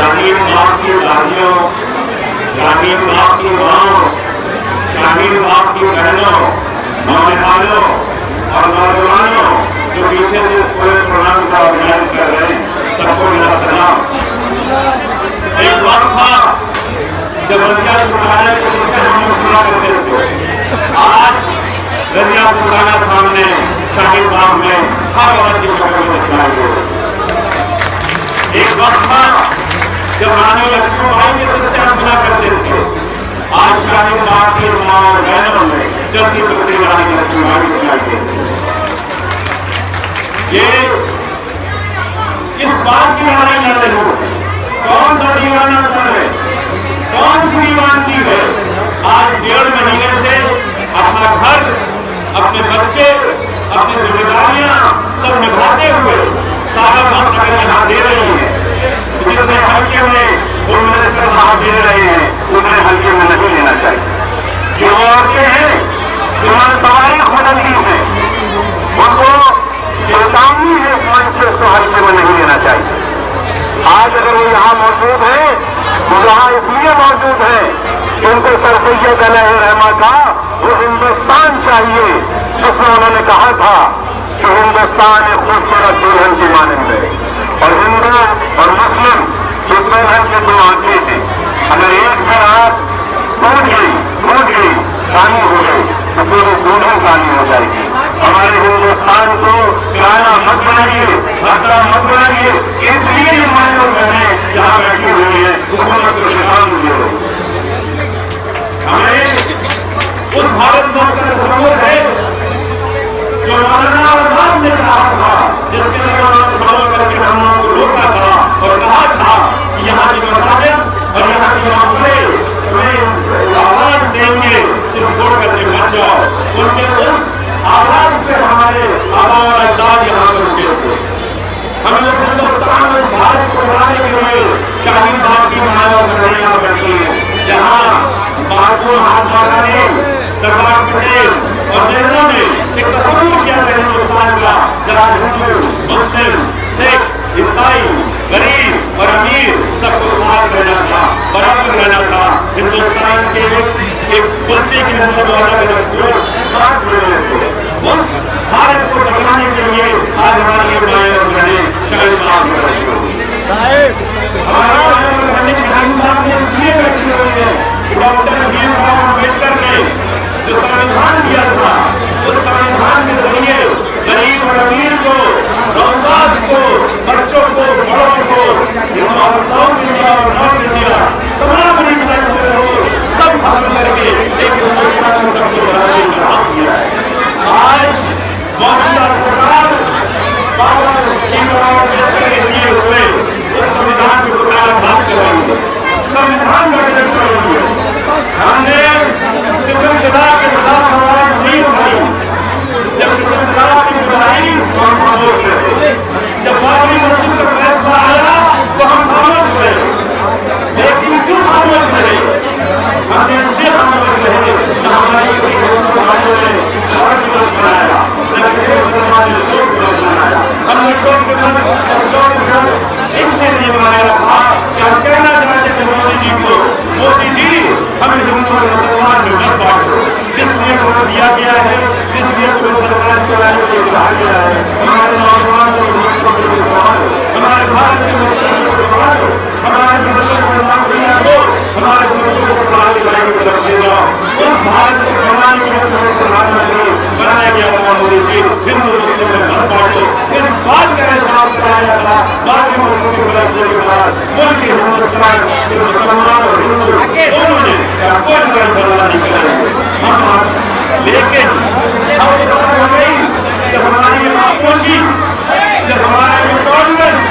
شاہین باغ کی دادیوں، شاہین باغ کی ماؤں، شاہین باغ کی بہنوں، نوجوانوں اور نوجوانوں جو پیچھے سے پورے پروگرام کا آرگنائز کر رہے ہیں، سب کو میرا سلام۔ ایک وقت تھا جب رضیہ سلطانہ کے قصے ہم لوگ سنا کرتے تھے، آج رضیہ سلطانہ سامنے شاہین باغ میں ہر عورت کی شکل میں دکھائی دے۔ ایک وقت تھا جب رانی لکشمی بائی کے قصے ہم سنا کرتے تھے، آج شاہین باغ کی ماں اور بہنوں میں چلتی پھرتی رانی لکشمی بائی دکھائی دے۔ یہ اس بات کی لڑائی لڑ رہے ہو، کون سا دیوانہ تھا ہے، کون سی دیوانگی ہے؟ آج 1.5 مہینے سے اپنا گھر، اپنے بچے، اپنی ذمہ داریاں سب نبھاتے ہوئے سارا وقت اگر یہاں دے رہی ہیں، جتنے ہلکے میں وہ منسٹر صاحب دے رہے ہیں اتنے ہلکے میں نہیں لینا چاہیے۔ یہ وہ عورتیں ہیں جنہوں تاریخ بدل دی ہے، ان کو چیتاونی ہے اس منچ سے، اس کو ہلکے میں نہیں لینا چاہیے۔ آج اگر وہ یہاں موجود ہیں تو یہاں اس لیے موجود ہیں کہ ان کو سر سید علیہ رحمہ کا وہ ہندوستان چاہیے جس میں انہوں نے کہا تھا کہ ہندوستان ایک خوبصورت دلہن کی مانند ہے، اور ہندو اور مسلم ایک دلہن کے 2 آنکھیں تھے، اگر ایک میں رات ٹوٹ گئی کانی ہو گئی تو پوری دلہن کانی ہو جائے گی۔ ہمارے ہندوستان کو پیارا مت بنائیے، خطرہ مت بنائیے، اس لیے یہ مائیں اور بہنیں یہاں بیٹھی ہوئی ہیں، حکومت کو شیطان دیے ہوئے۔ ہمیں اس بھارت دیش کا تصور ہے جو مولانا آزاد نے کہا تھا، جس کے لیے انہوں نے کھڑا کر کے ہم لوگوں کو روکا تھا اور کہا تھا کہ یہاں کی مساجد اور یہاں کی مسجدیں ہمیں آواز دیں گے، تم چھوڑ کر کے مت جاؤ۔ ان کے اس آواز پہ ہمارے آبا اور اجداد یہاں پر رکے تھے۔ ہمیں اس ہندوستان میں بھارت کو بنانے کے لیے شاہین باغ کی مائیں اور بہنیں یہاں بیٹھی ہیں، جہاں بہادر مہاتما نے، سردار پٹیل اور نہرو نے ایک تصور کیا تھا ہندوستان کا، جہاں ہندو، مسلم، سکھ، عیسائی، غریب اور امیر سب کو ساتھ رہنا تھا، برابر رہنا تھا۔ ہندوستان کے ایک بچے کے اندر الگ لوگ ساتھ رہے تھے۔ اس بھارت کو بچانے کے لیے آج ہماری یہ مائیں اور بہنیں شاہین باغ میں بیٹھی ہوئی ہیں۔ ہماری مائیں اور بہنیں شاہین باغ میں اس لیے بیٹھی ہوئی ہیں کہ ڈاکٹر بھیم راؤ امبیڈکر نے جو سنویدھان دیا تھا، اس سنویدھان کے ذریعے غریب اور امیر کو، نوساز کو، بچوں کو، بڑوں کو، ساؤتھ انڈیا اور نارتھ انڈیا تمام ریجنل کو سب ختم کر کے ایک ہندوستان میں سب کو بنانے کا حق دیا ہے۔ آج موجودہ سرکار بابا بھیم راؤ امبیڈکر کے دیے ہوئے اس سنویدھان کو دوبارہ بات کر رہی ہے، سنویدھان میں بدل کر رہی ہے۔ ہم نے قتل طلاق کے خلاف آواز نہیں اٹھائی، جب قتل طلاق کی برائی تو ہم خاموش رہے، جب بابری مسجد کا فیصلہ آیا تو ہم خاموش رہے، لیکن کیوں خاموش رہے؟ ہم نے اس لیے خاموش رہے کہ ہماری کسی ہندو بھائیوں نے شوق دِوَس منایا، نہ کسی مسلمان نے شوق دِوَس منایا۔ ہم نے شوق دِوَس اس لیے نہیں منایا تھا کہ ہم کہنا چاہتے تھے مودی جی کو، مودی جی ہمیں ہندو اور مسلمان میں مت بانٹو، جس لیے ووٹ دیا گیا ہے، جس لیے تمہیں سرکار چلانے کے لیے کہا گیا ہے، ہمارے نوجوانوں کو مستقبل کو سنبھالو، ہمارے بھارت کے مستقبل کو سنبھالو، ہمارے بچوں کو نوکریاں دو، ہمارے بچوں کو پڑھائی لکھائی کی طرف لے جاؤ۔ اس بھارت کو بنانے کے لیے بنایا گیا تھا مودی جی، ہندو مسلم میں مت بانٹو، اس بات کا احساس کرایا تھا۔ باقی ملکوں کے فیصلے کے بعد ملک ہندوستان کے مسلمان اور ہندو دونوں نے کوئی لڑائی جھگڑا نہیں کرا، لیکن ہم کو پتہ ہو گئی کہ ہماری خاموشی، جب ہمارا انٹالرنس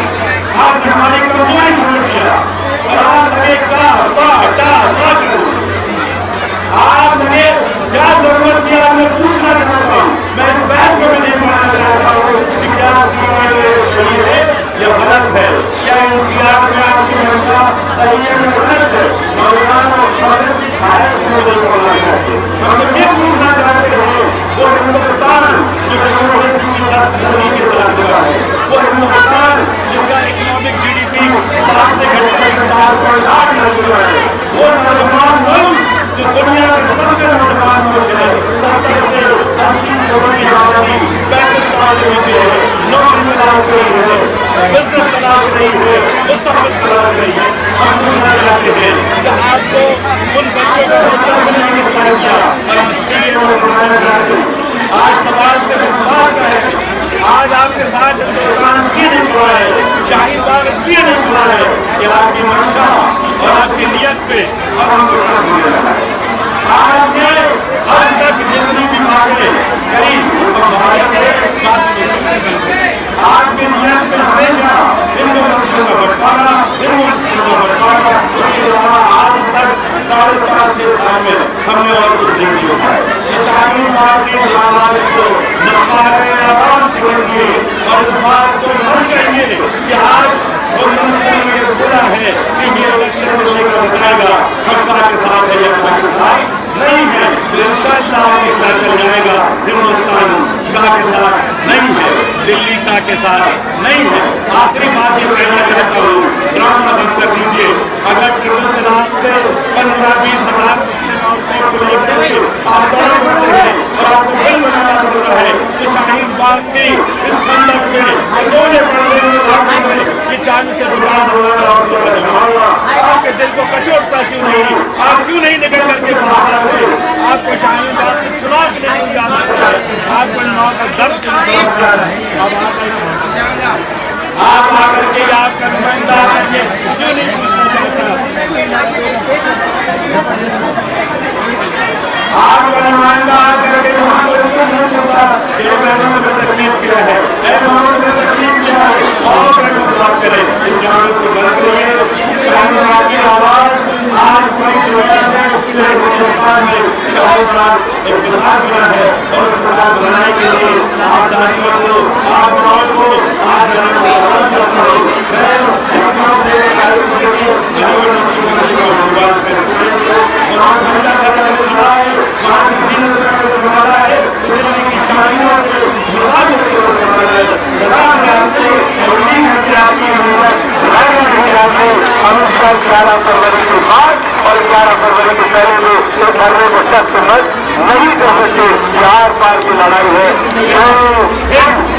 آپ نے ہماری کمزوری سمجھ لیا، اور آپ نے کہا آپ نے کیا ضرورت کیا، میں پوچھنا چاہتا ہوں، میں اس بحث کو بھی نہیں پڑھنا چاہتا ہوں کہ کیا صحیح ہے یا غلط ہے، کیا انسیاب میں آپ کی مسئلہ صحیح ہے یا غلط ہے، مولانا اور خالص آئیس میں نہیں پڑھنا چاہتے۔ ہم لوگ یہ پوچھنا چاہتے ہیں وہ ہندوستان جو ڈیموکریسی کی دست کے نیچے چلا چکا ہے، وہ ہندوستان جس کا اکنامک GDP 7 سے گھٹ کر آپ کو لاکھ نظر ہے وہ نوجوان ملک جو دنیا کے سب سے نوجوان ملک ہے 70 سے 80 کروڑ کی آبادی 35 سال کے نیچے ہے نوکری تلاش نہیں ہے بزنس تلاش نہیں ہے مستقبل تلاش نہیں ہے ہم بولنا چاہتے ہیں کہ آپ کو ان بچوں کو روزگار ملنے کی طرح کیا اور آپ سی اے اور پروفیسر چاہتے ہیں آج سوال سے بات کا ہے آج آپ کے ساتھ دوران اس لیے نہیں کھڑا ہے شاہین باغ اس لیے نہیں کھڑا ہے کہ آپ کی منشا اور آپ کی نیت پہ اور ہم کو شک نہیں رہا ہے آج نے اب تک جتنی بھی باتیں کری وہ بھارت ہے بات آپ کی نیت میں ہمیشہ ہندو مسلم کا بٹوارا ہندو مسلم کا بٹوارا اس کے علاوہ آج تک 4.5-6 سال میں ہم نے اور کچھ نہیں کیا ہے شاہین باغ کی حالات کو نقارے آرام سے کریے اور اس بات کو من کریے کہ آج وہ منسٹر نے یہ بولا ہے کہ یہ الیکشن ملنے کا بتائے گا حقہ کے ساتھ ہے یا حقہ کے ساتھ نہیں ہے تو انشاءاللہ آپ کو پتہ چل جائے گا ہندوستان کا کے ساتھ نہیں ہے دلی کا کے ساتھ نہیں ہے آخری بات یہ کہنا چاہتا ہوں ڈرامہ بند کر دیجیے اگر ٹرپل طلاق پہ 15-20 ہزار مسلم عورتوں کو لے کر کے آپ دوڑ پڑتے ہیں اور آپ کو بل بنانا پڑتا ہے کہ شاہین باغ کی اس خندق میں رسولے پڑھنے میں یہ 40 سے 50 ہزار عورتوں کا جمع آپ کے دل کو کچوٹتا کیوں نہیں آپ کیوں نہیں نکل کر کے باہر آتے آپ کو شاہین باغ سے چنا کے لیے کیوں جانا ہے آپ کو ان ماں کا درد کیوں نہیں کیا ہے آپ آ کر کے آپ کا نمائندہ آ کر کے کیوں نہیں پوچھنا چاہتا آپ کا نمائندہ آ کر کے وہاں کو نہیں چاہتا کہ اے محمد میں تکلیف کیا ہے اے محمد میں تکلیف کیا ہے اور میں بات کریں اس جانب کو بند کریے شاہین باغ کی آواز آج پوری دنیا میں پورے ہندوستان میں شاہین باغ ایک مثال بنا ہے اور اس مثال بنانے کے لیے آپ دانیوں کو آپ ماحول کو آپ جانب کو بند کرتا ہوں میں حکمہ سے خالص دیکھیں علیور مسلم مسلم اور مباز کا اسٹوڈنٹ وہاں گھنٹہ گھنٹہ کھڑا ہے وہاں کی زینت کو سنبھالا ہے دلی کی شاہینوں سے مثال کو سنبھالا ہے سلام ہے آپ کو اور امید ہے کہ آپ کی حکومت ہم اس پر 11 فروری کے بعد اور 11 فروری کے پہلے میں اس دھرنے کو سخت مت نہیں کر سکتے یہ آر پار کی لڑائی ہے